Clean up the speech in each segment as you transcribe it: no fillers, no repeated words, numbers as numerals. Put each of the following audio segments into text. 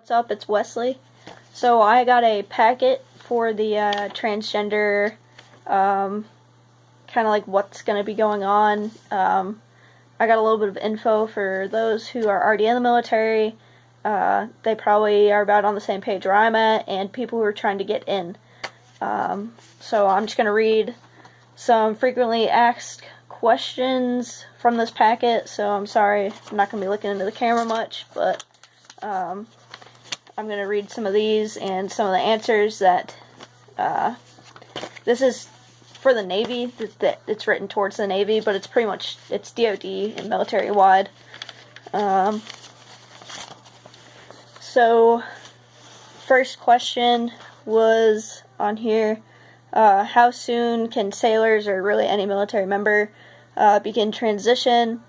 What's up? It's Wesley. So I got a packet for the transgender, kind of like what's going to be going on. I got a little bit of info for those who are already in the military. They probably are about on the same page where I'm at, and people who are trying to get in. So I'm just going to read some frequently asked questions from this packet. So I'm sorry, I'm not going to be looking into the camera much, but I'm going to read some of these and some of the answers that, this is for the Navy, that it's written towards the Navy, but it's pretty much, it's DOD and military-wide. So, first question was on here, how soon can sailors, or really any military member, begin transition?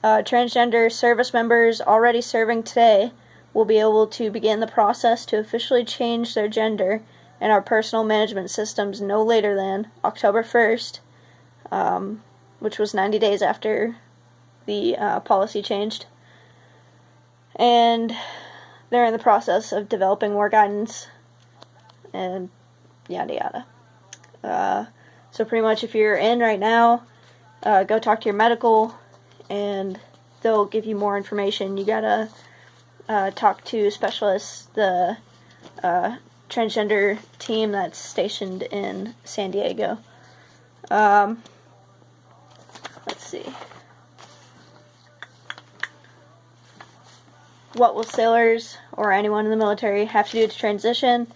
Transgender service members already serving today will be able to begin the process to officially change their gender in our personal management systems no later than October 1st, which was 90 days after the policy changed. And they're in the process of developing more guidance and yada yada. So pretty much if you're in right now, go talk to your medical and they'll give you more information. You gotta talk to specialists, the transgender team that's stationed in San Diego. Let's see. What will sailors or anyone in the military have to do to transition?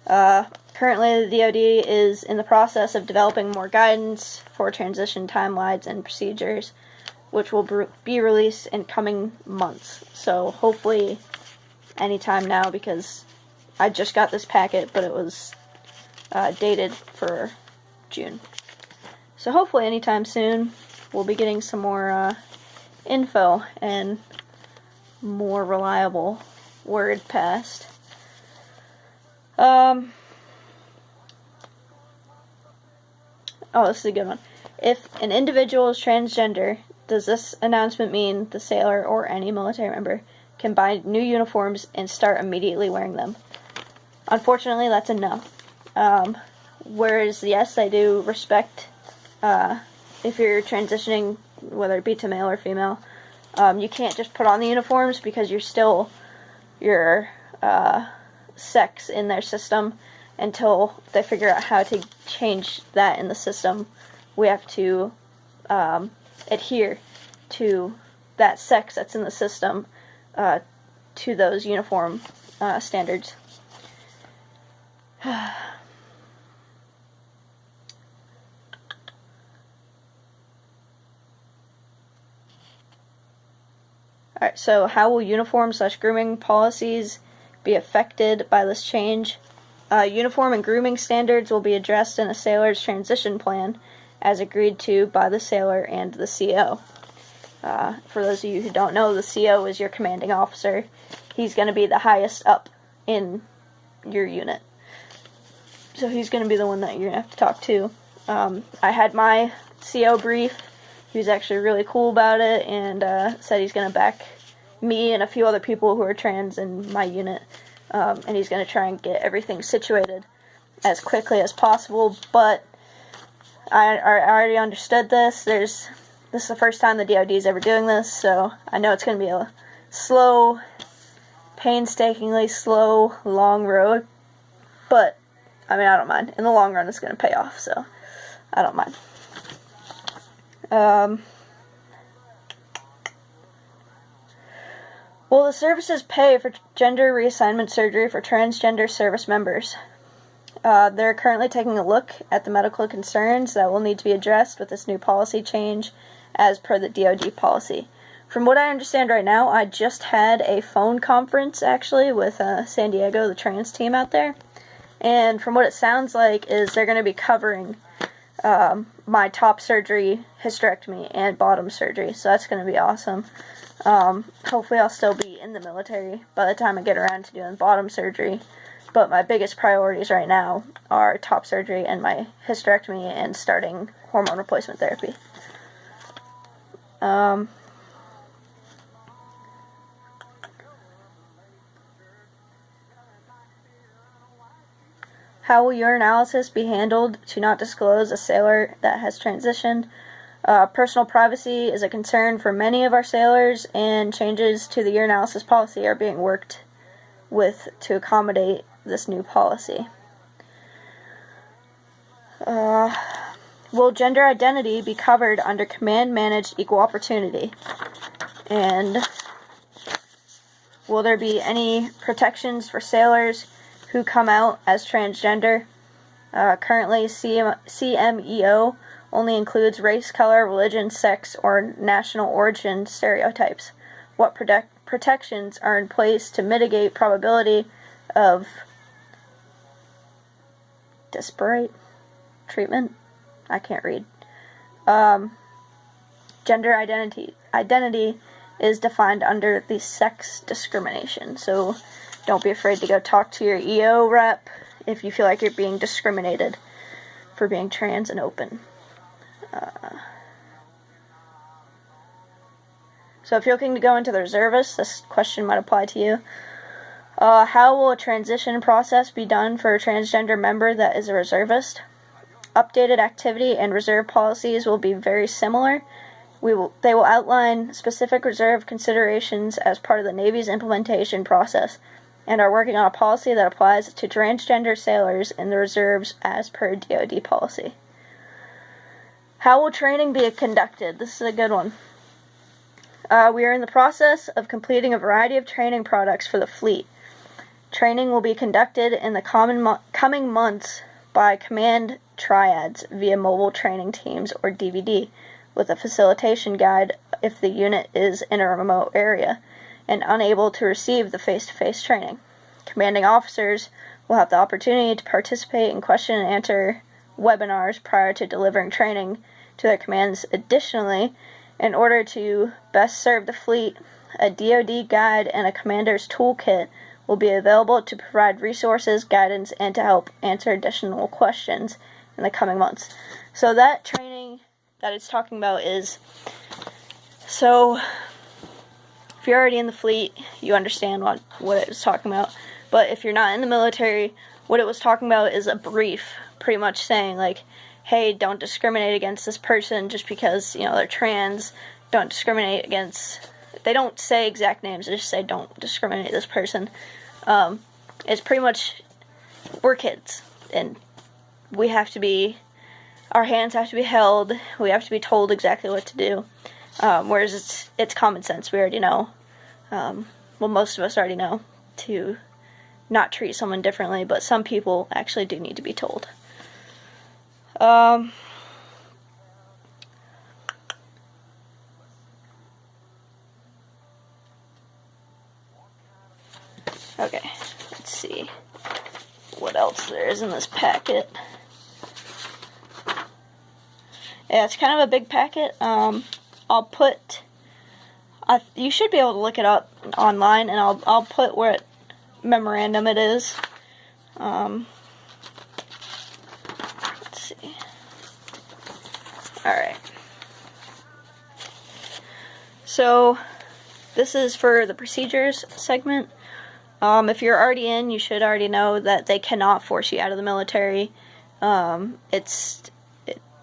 Currently, the DOD is in the process of developing more guidance for transition timelines and procedures, which will be released in coming months. So hopefully anytime now, because I just got this packet, but it was dated for June. So hopefully anytime soon we'll be getting some more info and more reliable word passed. Oh, this is a good one. If an individual is transgender, does this announcement mean the sailor or any military member can buy new uniforms and start immediately wearing them? Unfortunately, that's a no. Whereas, yes, I do respect if you're transitioning, whether it be to male or female, you can't just put on the uniforms because you're still your sex in their system until they figure out how to change that in the system. We have to adhere to that sex that's in the system to those uniform standards. Alright, so how will uniform/grooming policies be affected by this change? Uniform and grooming standards will be addressed in a sailor's transition plan as agreed to by the sailor and the CO. For those of you who don't know, the CO is your commanding officer. He's going to be the highest up in your unit. So he's going to be the one that you're going to have to talk to. I had my CO brief. He was actually really cool about it and said he's going to back me and a few other people who are trans in my unit. And he's going to try and get everything situated as quickly as possible. But I already understood this. This is the first time the DOD is ever doing this, so I know it's going to be a slow, painstakingly slow, long road. But, I mean, I don't mind. In the long run, it's going to pay off, so I don't mind. Will the services pay for gender reassignment surgery for transgender service members? They're currently taking a look at the medical concerns that will need to be addressed with this new policy change as per the DOD policy. From what I understand right now, I just had a phone conference, actually, with San Diego, the trans team out there. And from what it sounds like is they're going to be covering my top surgery, hysterectomy, and bottom surgery. So that's going to be awesome. Hopefully I'll still be in the military by the time I get around to doing bottom surgery. But my biggest priorities right now are top surgery and my hysterectomy and starting hormone replacement therapy. How will urinalysis be handled to not disclose a sailor that has transitioned? Personal privacy is a concern for many of our sailors, and changes to the urinalysis policy are being worked with to accommodate this new policy. Will gender identity be covered under command-managed equal opportunity? And will there be any protections for sailors who come out as transgender? Currently, CMEO only includes race, color, religion, sex, or national origin stereotypes. What protections are in place to mitigate probability of disparate treatment? I can't read. Gender identity is defined under the sex discrimination. So don't be afraid to go talk to your EO rep if you feel like you're being discriminated for being trans and open. So if you're looking to go into the reservists, this question might apply to you. How will a transition process be done for a transgender member that is a reservist? Updated activity and reserve policies will be very similar. They will outline specific reserve considerations as part of the Navy's implementation process, and are working on a policy that applies to transgender sailors in the reserves as per DOD policy. How will training be conducted? This is a good one. We are in the process of completing a variety of training products for the fleet. Training will be conducted in the coming months by command triads via mobile training teams or DVD, with a facilitation guide if the unit is in a remote area and unable to receive the face-to-face training. Commanding officers will have the opportunity to participate in question and answer webinars prior to delivering training to their commands. Additionally, in order to best serve the fleet, a DoD guide and a commander's toolkit will be available to provide resources, guidance, and to help answer additional questions in the coming months. So that training that it's talking about is, so if you're already in the fleet, you understand what it was talking about. But if you're not in the military, what it was talking about is a brief, pretty much saying like, hey, don't discriminate against this person just because, they're trans. Don't discriminate against, they don't say exact names, they just say don't discriminate this person. It's pretty much, we're kids, and we have to be, our hands have to be held, we have to be told exactly what to do, whereas it's common sense, we already know, most of us already know to not treat someone differently, but some people actually do need to be told. Okay, let's see what else there is in this packet. Yeah, it's kind of a big packet. I'll put, you should be able to look it up online, and I'll put what memorandum it is. Let's see. Alright. So, this is for the procedures segment. If you're already in, you should already know that they cannot force you out of the military.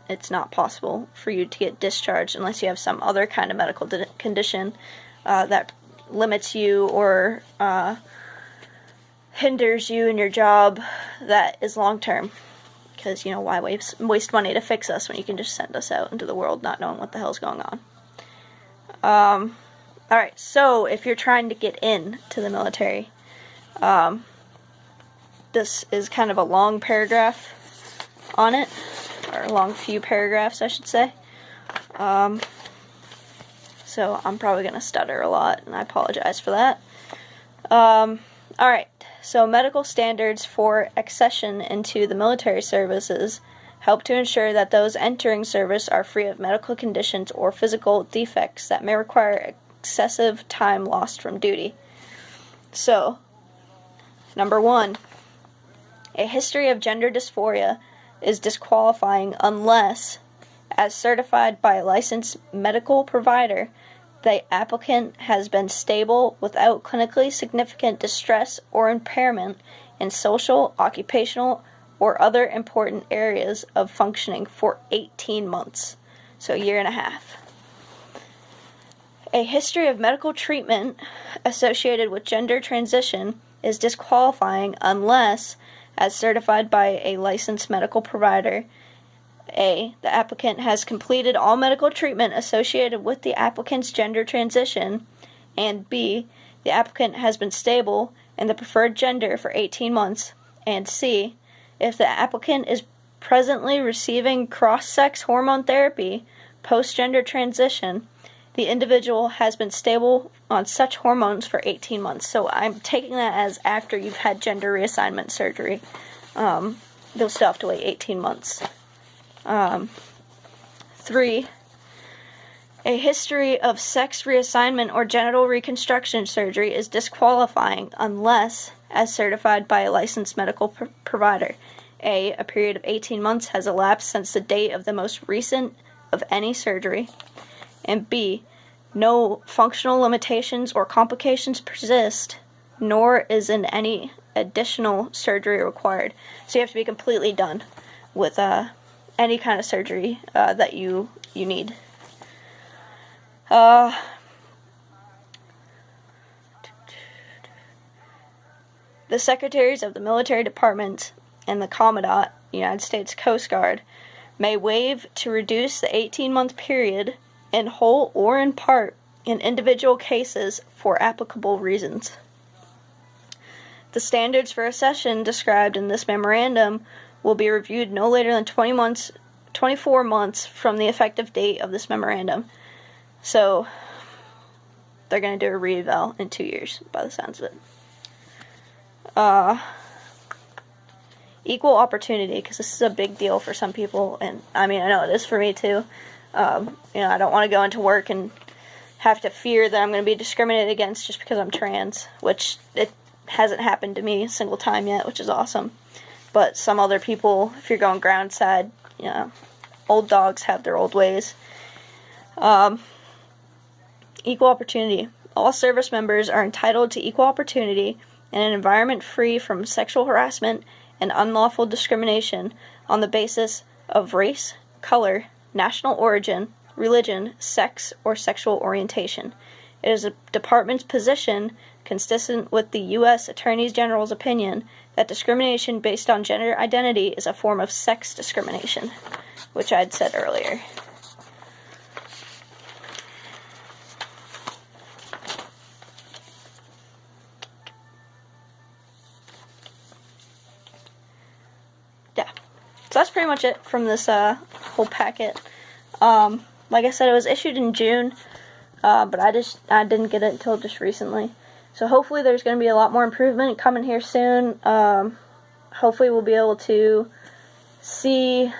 It's not possible for you to get discharged unless you have some other kind of medical condition that limits you or hinders you in your job that is long-term. Because, why waste money to fix us when you can just send us out into the world not knowing what the hell's going on. Alright, so if you're trying to get in to the military, this is kind of a long paragraph on it, or a long few paragraphs, I should say. So I'm probably going to stutter a lot, and I apologize for that. Alright, so medical standards for accession into the military services help to ensure that those entering service are free of medical conditions or physical defects that may require excessive time lost from duty. So, number 1, a history of gender dysphoria is disqualifying unless, as certified by a licensed medical provider, the applicant has been stable without clinically significant distress or impairment in social, occupational, or other important areas of functioning for 18 months, so a year and a half. A history of medical treatment associated with gender transition is disqualifying unless, as certified by a licensed medical provider, A, the applicant has completed all medical treatment associated with the applicant's gender transition, and B, the applicant has been stable in the preferred gender for 18 months, and C, if the applicant is presently receiving cross-sex hormone therapy post-gender transition, the individual has been stable on such hormones for 18 months. So I'm taking that as after you've had gender reassignment surgery. They'll still have to wait 18 months. 3, a history of sex reassignment or genital reconstruction surgery is disqualifying unless, as certified by a licensed medical provider, A period of 18 months has elapsed since the date of the most recent of any surgery, and B, no functional limitations or complications persist, nor is any additional surgery required. So you have to be completely done with any kind of surgery that you need. The secretaries of the military departments and the Commandant, United States Coast Guard, may waive to reduce the 18-month period in whole or in part in individual cases for applicable reasons. The standards for accession described in this memorandum will be reviewed no later than 24 months from the effective date of this memorandum. So they're going to do a re-eval in 2 years, by the sounds of it. Equal opportunity, because this is a big deal for some people, and I mean, I know it is for me too. I don't want to go into work and have to fear that I'm going to be discriminated against just because I'm trans, which it hasn't happened to me a single time yet, which is awesome. But some other people, if you're going ground side, old dogs have their old ways. Equal opportunity. All service members are entitled to equal opportunity in an environment free from sexual harassment and unlawful discrimination on the basis of race, color, national origin, religion, sex, or sexual orientation. It is the Department's position, consistent with the U.S. Attorney General's opinion, that discrimination based on gender identity is a form of sex discrimination, which I had said earlier. Yeah, so that's pretty much it from this whole packet. Like I said, it was issued in June, but I didn't get it until just recently. So hopefully there's going to be a lot more improvement coming here soon. Hopefully we'll be able to see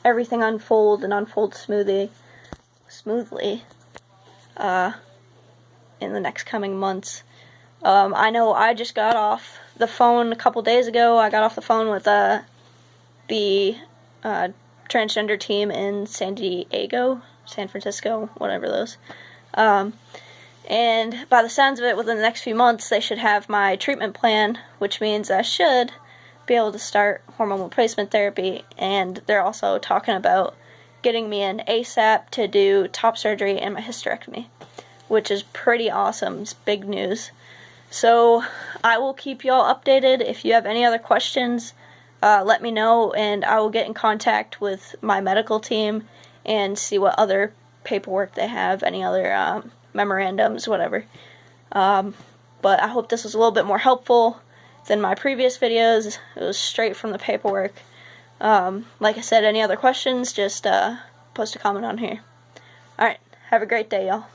everything unfold smoothly in the next coming months. I know I just got off the phone a couple days ago. I got off the phone with the transgender team in San Francisco, whatever those. And by the sounds of it, within the next few months, they should have my treatment plan, which means I should be able to start hormone replacement therapy. And they're also talking about getting me in ASAP to do top surgery and my hysterectomy, which is pretty awesome. It's big news. So I will keep y'all updated. If you have any other questions, let me know, and I will get in contact with my medical team and see what other paperwork they have, any other memorandums, whatever. But I hope this was a little bit more helpful than my previous videos. It was straight from the paperwork. Like I said, any other questions, just post a comment on here. Alright, have a great day, y'all.